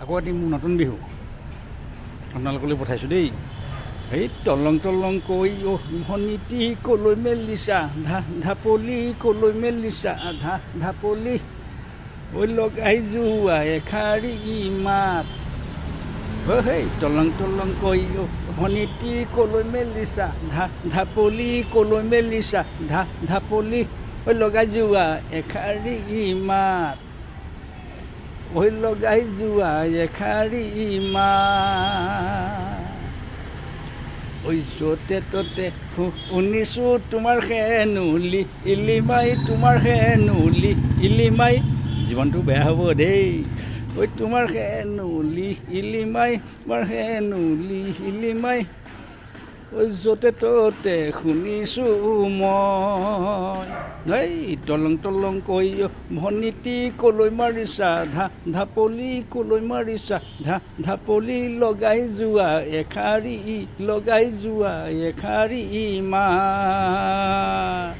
আকৌ এটি মোৰ নতুন বিহু আপোনালোকলৈ পঠাইছোঁ দেই। এই তলং তলং কৈ ভনীতি ক'লৈ মেলিছা ঢাপলি ক'লৈ মেলিছা ঢাপলি ঐ লগাই যোৱা এষাৰি মাত সেই তলং তলং কৈ ভনীতি ক'লৈ মেলিছা ঢাপলি ক'লৈ মেলিছা ঢাপলি ঐ লগাই যোৱা এষাৰি মাত ঐ লগাই যোৱা এষাৰি মাত ঐ য'তে ত'তে শুনিছোঁ তোমাৰ সেনুলি ইলিমাই তোমাৰ সেনুলি ইলিমাই জীৱনটো বেয়া হ'ব দেই। ঐ তোমাৰ সেনুলি ইলিমাই তোমাৰ সেনুলি ইলিমাই ঐ য'তে ত'তে শুনিছোঁ মই এই তলং তলং কৈ ভনীতি ক'লৈ মাৰিছা ঢাপলি ক'লৈ মাৰিছা ঢাপলি লগাই যোৱা এষাৰি মাত।